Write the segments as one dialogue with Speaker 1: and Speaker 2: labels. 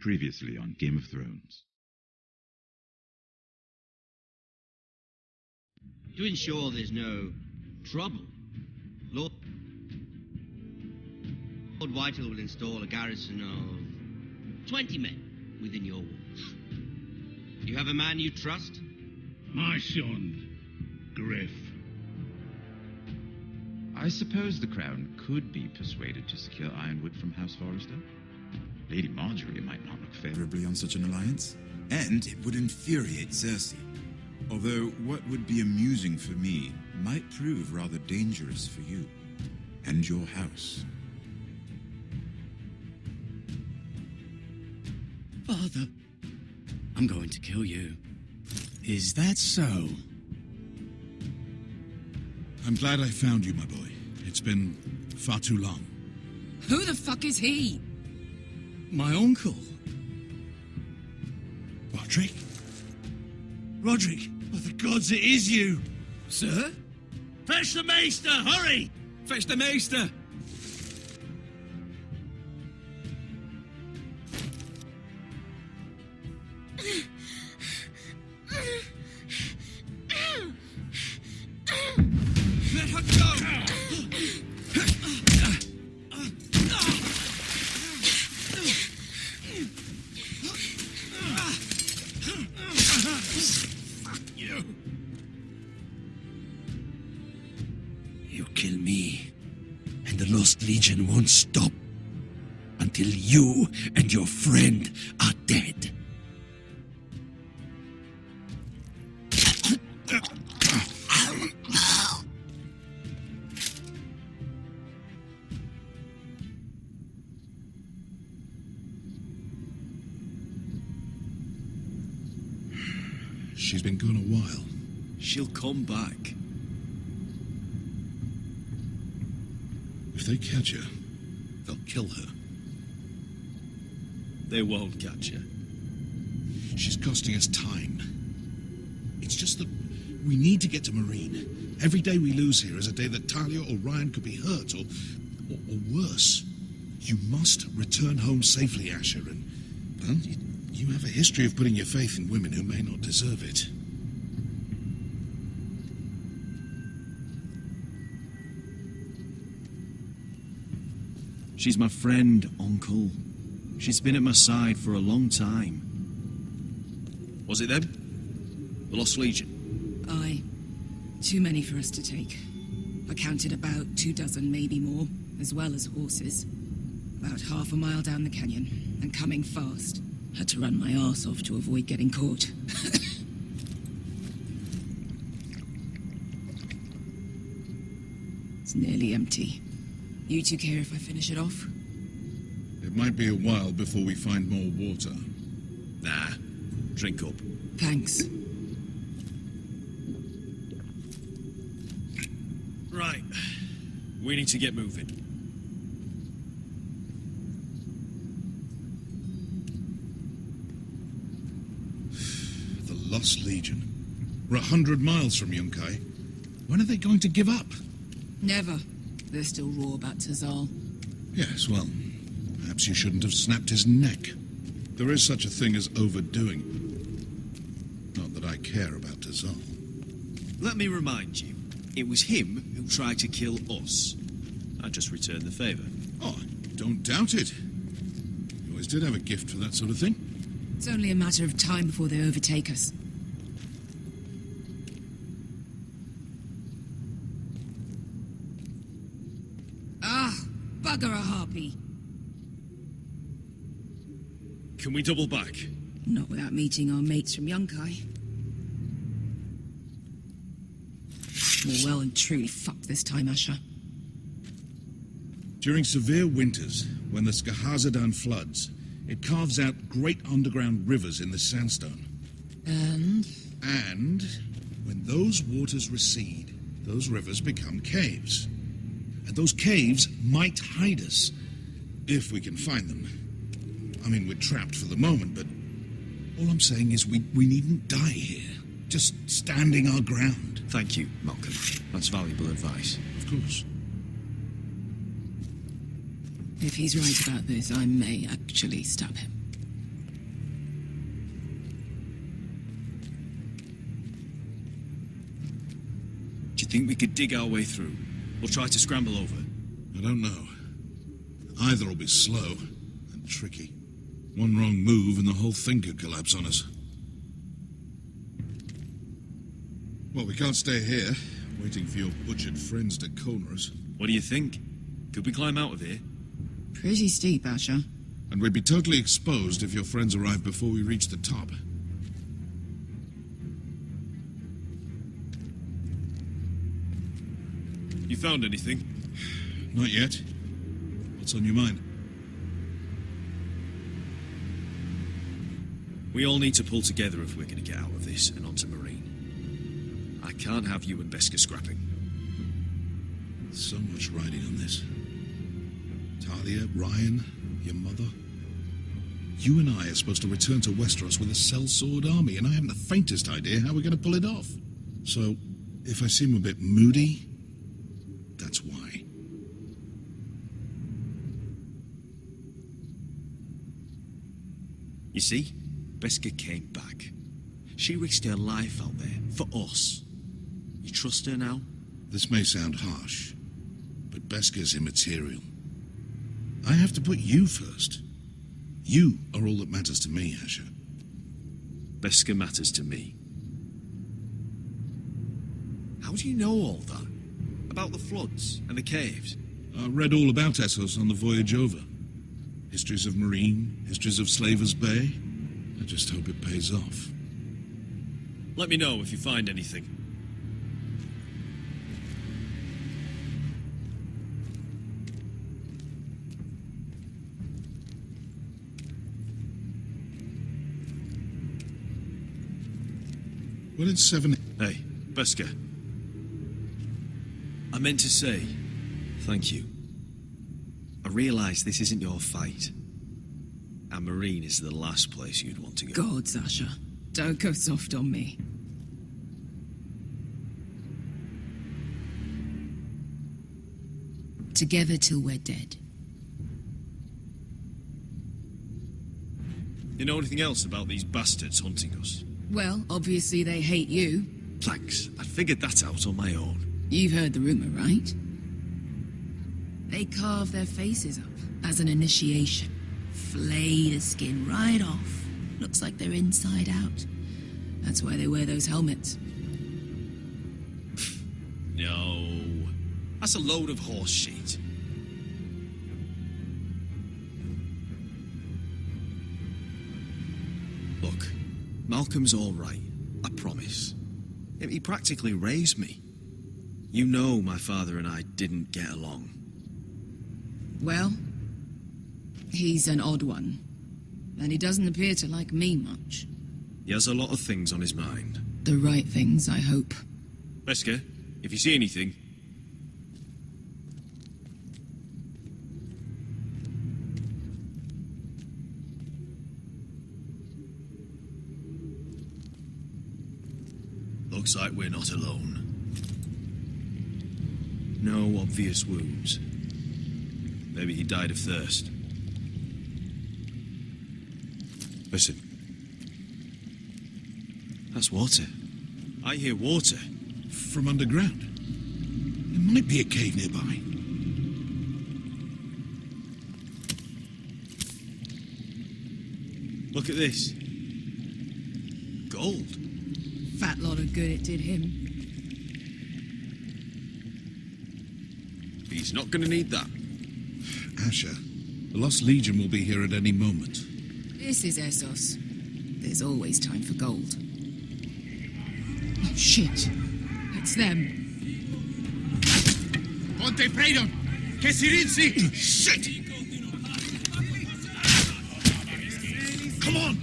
Speaker 1: Previously on Game of Thrones.
Speaker 2: To ensure there's no trouble, Lord Whitehall will install a garrison of 20 men within your walls. You have a man you trust?
Speaker 3: My son, Griff.
Speaker 1: I suppose the Crown could be persuaded to secure Ironwood from House Forrester. Lady Marjorie might not look favorably on such an alliance.
Speaker 4: And it would infuriate Cersei. Although what would be amusing for me might prove rather dangerous for you and your house.
Speaker 5: Father, I'm going to kill you. Is that so?
Speaker 3: I'm glad I found you, my boy. It's been far too long.
Speaker 6: Who the fuck is he?
Speaker 5: My uncle.
Speaker 3: Roderick? Roderick, by the gods, it is you!
Speaker 5: Sir?
Speaker 3: Fetch the maester, hurry!
Speaker 5: Fetch the maester! Let her go! You kill me, and the Lost Legion won't stop until you and your friend are dead.
Speaker 3: She's been gone a while.
Speaker 5: She'll come back.
Speaker 3: If they catch her, they'll kill her.
Speaker 5: They won't catch her.
Speaker 3: She's costing us time. It's just that we need to get to Marine. Every day we lose here is a day that Talia or Ryan could be hurt, or worse. You must return home safely, Asher, and, well, you have a history of putting your faith in women who may not deserve it.
Speaker 5: She's my friend, Uncle. She's been at my side for a long time. Was it them? The Lost Legion?
Speaker 6: Aye. Too many for us to take. I counted about 24, maybe more, as well as horses. About half a mile down the canyon, and coming fast. Had to run my arse off to avoid getting caught. It's nearly empty. You two care if I finish it off?
Speaker 3: It might be a while before we find more water.
Speaker 5: Nah. Drink up.
Speaker 6: Thanks.
Speaker 5: Right. We need to get moving.
Speaker 3: The Lost Legion. We're 100 miles from Yunkai. When are they going to give up?
Speaker 6: Never. They're still raw about Tazal.
Speaker 3: Yes, well, perhaps you shouldn't have snapped his neck. There is such a thing as overdoing. Not that I care about Tazal.
Speaker 5: Let me remind you, it was him who tried to kill us. I just returned the favor.
Speaker 3: Oh, don't doubt it. You always did have a gift for that sort of thing.
Speaker 6: It's only a matter of time before they overtake us. Ah, bugger a harpy.
Speaker 5: Can we double back?
Speaker 6: Not without meeting our mates from Yunkai. We're well and truly fucked this time, Asher.
Speaker 3: During severe winters, when the Skahazadan floods, it carves out great underground rivers in the sandstone.
Speaker 6: And
Speaker 3: When those waters recede, those rivers become caves. And those caves might hide us, if we can find them. I mean, we're trapped for the moment, but all I'm saying is we needn't die here. Just standing our ground.
Speaker 5: Thank you, Malcolm. That's valuable advice.
Speaker 3: Of course.
Speaker 6: if he's right about this, I may actually stab him.
Speaker 5: Think we could dig our way through? Or try to scramble over?
Speaker 3: I don't know. Either will be slow and tricky. One wrong move and the whole thing could collapse on us. Well, we can't stay here, waiting for your butchered friends to corner us.
Speaker 5: What do you think? Could we climb out of here?
Speaker 6: Pretty steep, Asher.
Speaker 3: And we'd be totally exposed if your friends arrived before we reached the top.
Speaker 5: You found anything?
Speaker 3: Not yet. What's on your mind?
Speaker 5: We all need to pull together if we're going to get out of this and onto Marine. I can't have you and Beska scrapping.
Speaker 3: So much riding on this. Talia, Ryan, your mother. You and I are supposed to return to Westeros with a sellsword army, and I haven't the faintest idea how we're going to pull it off. So, if I seem a bit moody, that's why.
Speaker 5: You see? Beska came back. She risked her life out there, for us. You trust her now?
Speaker 3: This may sound harsh, but Beska's immaterial. I have to put you first. You are all that matters to me, Asher.
Speaker 5: Beska matters to me. How do you know all that? About the floods and the caves?
Speaker 3: I read all about Essos on the voyage over. Histories of Marine, histories of Slavers Bay. I just hope it pays off.
Speaker 5: Let me know if you find anything.
Speaker 3: Well, it's 7...
Speaker 5: Hey, Beska. I meant to say, thank you. I realise this isn't your fight. And Marine is the last place you'd want to go.
Speaker 6: God, Asher. Don't go soft on me. Together till we're dead.
Speaker 5: You know anything else about these bastards hunting us?
Speaker 6: Well, obviously they hate you.
Speaker 5: Thanks. I figured that out on my own.
Speaker 6: You've heard the rumor, right? They carve their faces up as an initiation. Flay the skin right off. Looks like they're inside out. That's why they wear those helmets.
Speaker 5: No. That's a load of horse shit. Look, Malcolm's all right. I promise. He practically raised me. You know my father and I didn't get along.
Speaker 6: Well, he's an odd one. And he doesn't appear to like me much.
Speaker 5: He has a lot of things on his mind.
Speaker 6: The right things, I hope.
Speaker 5: Beska, if you see anything... Looks like we're not alone. No obvious wounds. Maybe he died of thirst. Listen. That's water. I hear water.
Speaker 3: From underground. There might be a cave nearby.
Speaker 5: Look at this. Gold.
Speaker 6: Fat lot of good it did him.
Speaker 5: He's not going to need that.
Speaker 3: Asher, the Lost Legion will be here at any moment.
Speaker 6: This is Essos. There's always time for gold. Oh, shit. It's them.
Speaker 3: Ponte Freedom! Che Sirinzi! Shit! Come on!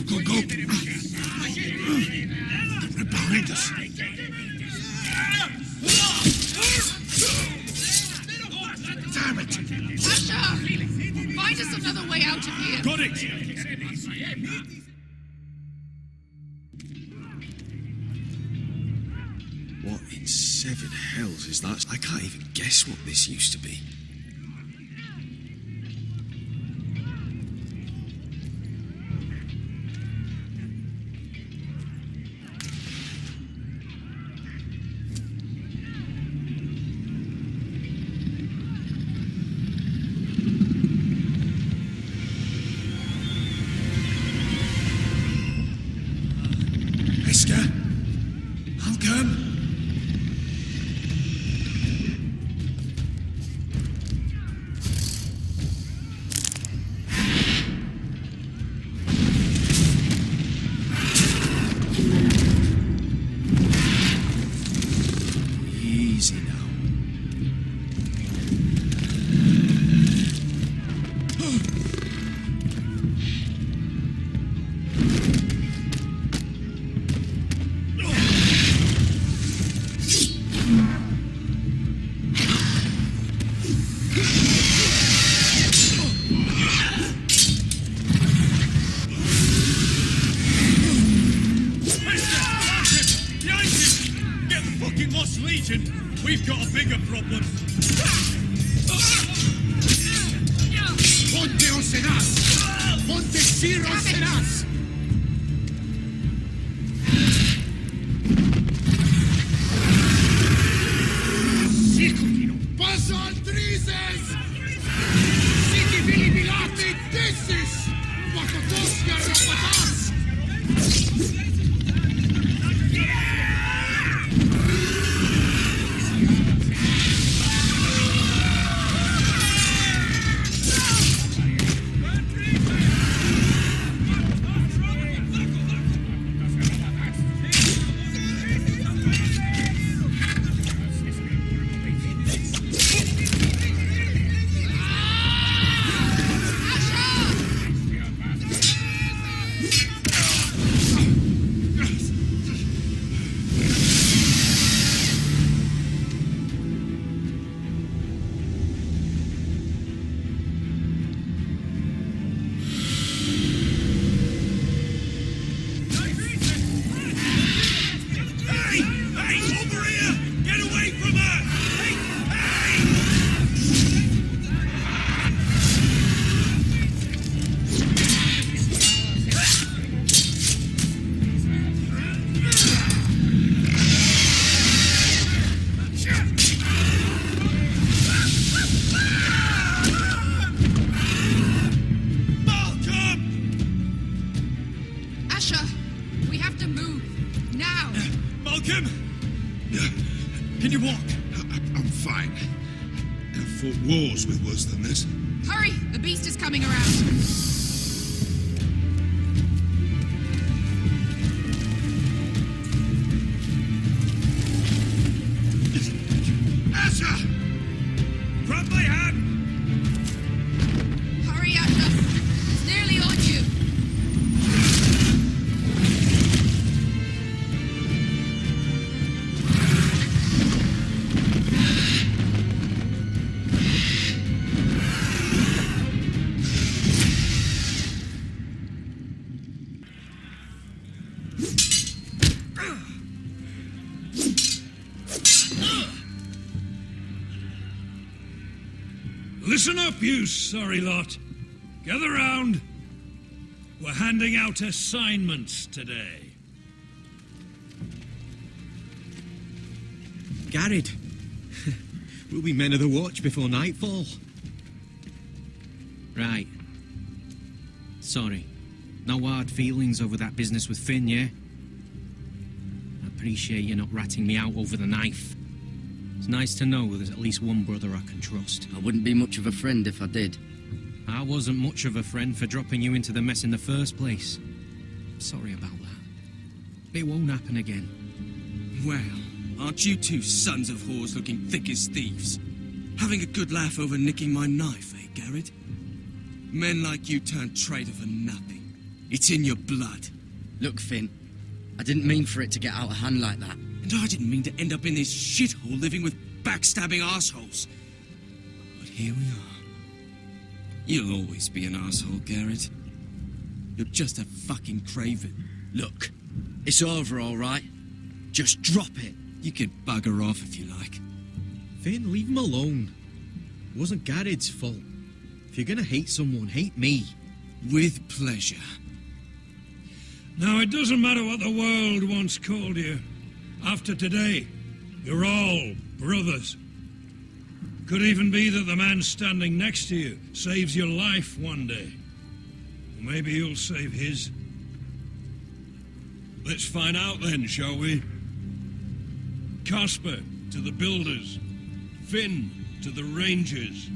Speaker 3: Go, go! They're behind us. Damn it!
Speaker 6: Asher! Find us another way out of here!
Speaker 5: Got it! What in seven hells is that? I can't even guess what this used to be. easy now.
Speaker 3: We've got a bigger problem. Ponte o serás! Ponte Sir o serás! Sikukino, paso altrises! Siki vili bilate desis! Wakatosia rapatas! Can you walk? I'm fine. I've fought wars with worse than this.
Speaker 6: Hurry! The beast is coming around.
Speaker 3: Grab my hand!
Speaker 6: Hurry, Asher! It's nearly on you!
Speaker 3: Listen up, you sorry lot. Gather round. We're handing out assignments today.
Speaker 7: Garrett, we'll be men of the watch before nightfall. Right. Sorry. No hard feelings over that business with Finn, yeah? I appreciate you not ratting me out over the knife. It's nice to know there's at least one brother I can trust.
Speaker 8: I wouldn't be much of a friend if I did.
Speaker 7: I wasn't much of a friend for dropping you into the mess in the first place. Sorry about that. It won't happen again.
Speaker 5: Well, aren't you two sons of whores looking thick as thieves? Having a good laugh over nicking my knife, eh, Garrett? Men like you turn traitor for nothing. It's in your blood.
Speaker 8: Look, Finn, I didn't mean for it to get out of hand like that.
Speaker 5: And I didn't mean to end up in this shithole living with backstabbing assholes. But here we are. You'll always be an asshole, Garrett. You're just a fucking craven.
Speaker 8: Look, it's over, all right? Just drop it.
Speaker 5: You can bugger off if you like.
Speaker 7: Finn, leave him alone. It wasn't Garrett's fault. If you're gonna hate someone, hate me.
Speaker 5: With pleasure.
Speaker 3: Now, it doesn't matter what the world once called you. After today, you're all brothers. Could even be that the man standing next to you saves your life one day. Or maybe you'll save his. Let's find out then, shall we? Casper to the builders. Finn to the rangers.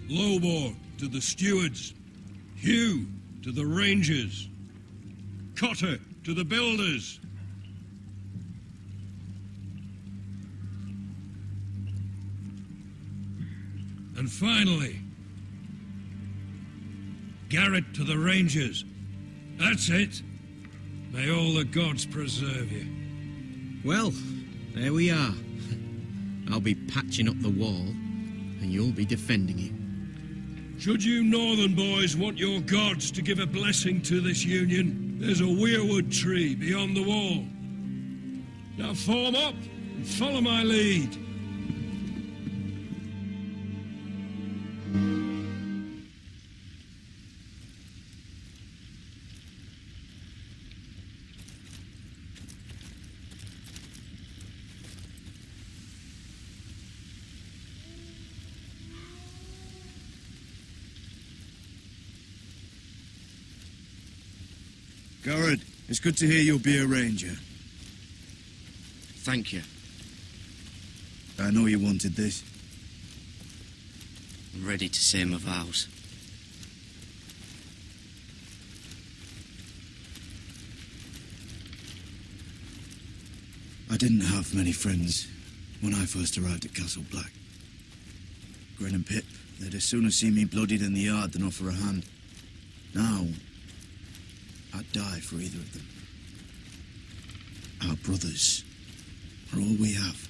Speaker 3: Lobor to the stewards. Hugh to the rangers. Cotter to the builders.
Speaker 9: And finally, Garrett to the Rangers. That's it. May all the gods preserve you.
Speaker 7: Well, there we are. I'll be patching up the wall, and you'll be defending it.
Speaker 9: Should you northern boys want your gods to give a blessing to this union, there's a weirwood tree beyond the wall. Now form up and follow my lead.
Speaker 8: Garrett, it's good to hear you'll be a ranger.
Speaker 5: Thank you.
Speaker 8: I know you wanted this.
Speaker 5: I'm ready to say my vows.
Speaker 8: I didn't have many friends when I first arrived at Castle Black. Grin and Pip, they'd as soon have seen me bloodied in the yard than offer a hand. Now, I'd die for either of them. Our brothers are all we have.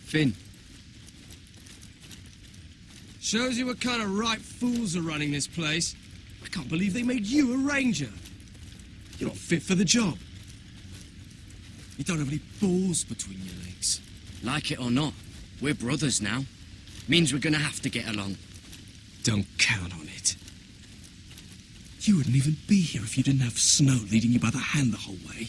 Speaker 5: Finn. Shows you what kind of ripe fools are running this place. I can't believe they made you a ranger. You're not fit for the job. You don't have any balls between your legs.
Speaker 8: Like it or not, we're brothers now. Means we're gonna have to get along.
Speaker 5: Don't count on it. You wouldn't even be here if you didn't have Snow leading you by the hand the whole way.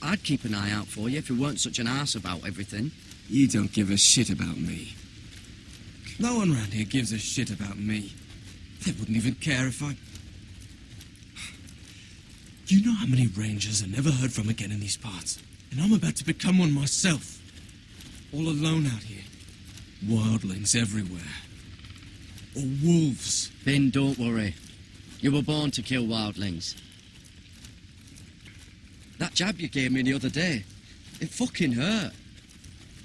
Speaker 8: I'd keep an eye out for you if you weren't such an arse about everything.
Speaker 5: You don't give a shit about me. No one around here gives a shit about me. They wouldn't even care if I... You know how many rangers are never heard from again in these parts? And I'm about to become one myself. All alone out here. Wildlings everywhere. Or wolves.
Speaker 8: Finn, don't worry. You were born to kill wildlings. That jab you gave me the other day, it fucking hurt.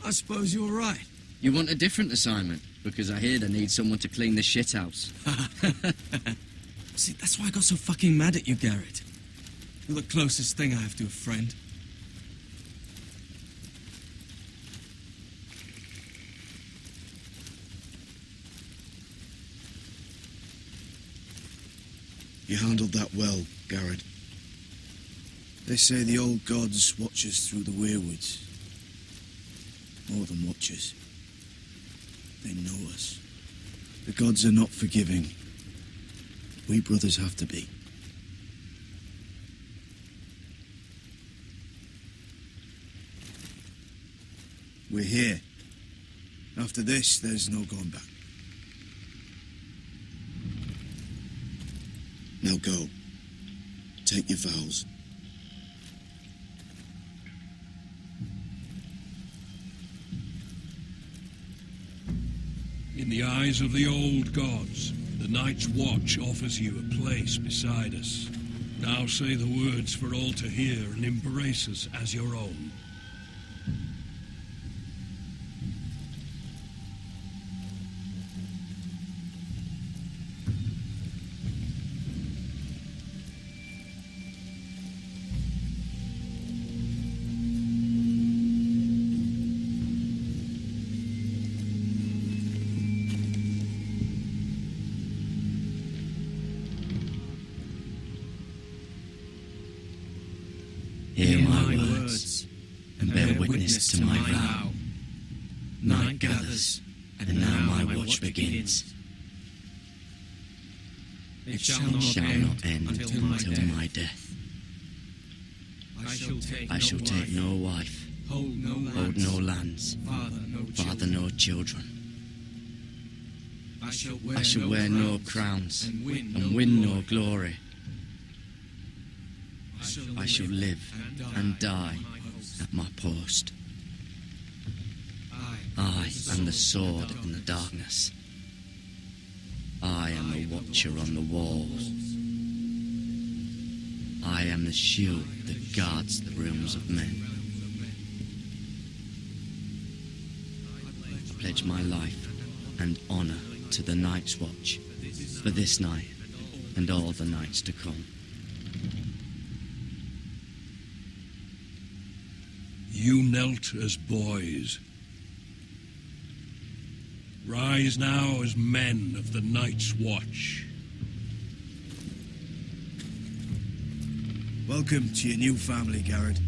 Speaker 5: I suppose you're right.
Speaker 8: You want a different assignment? Because I hear they need someone to clean the shithouse.
Speaker 5: See, that's why I got so fucking mad at you, Garrett. You're the closest thing I have to a friend.
Speaker 8: You handled that well, Garrett. They say the old gods watch us through the weirwoods. More than watch us. They know us. The gods are not forgiving. We brothers have to be. We're here. After this, there's no going back. Now go. Take your vows.
Speaker 9: In the eyes of the old gods, the Night's Watch offers you a place beside us. Now say the words for all to hear and embrace us as your own.
Speaker 8: Hear my words, and bear witness to my vow. Night gathers, and now my watch begins.
Speaker 5: It
Speaker 8: Shall not end until my death. I shall take no wife,
Speaker 5: Hold
Speaker 8: no lands, father no children.
Speaker 5: I
Speaker 8: shall wear no crowns, and win no glory. I shall live and die at my post. I am the sword in the darkness. I am the watcher on the walls. I am the shield that guards the realms of men. I pledge my life and honor to the Night's Watch for this night and all the nights to come.
Speaker 9: You knelt as boys. Rise now as men of the Night's Watch.
Speaker 8: Welcome to your new family, Garrett.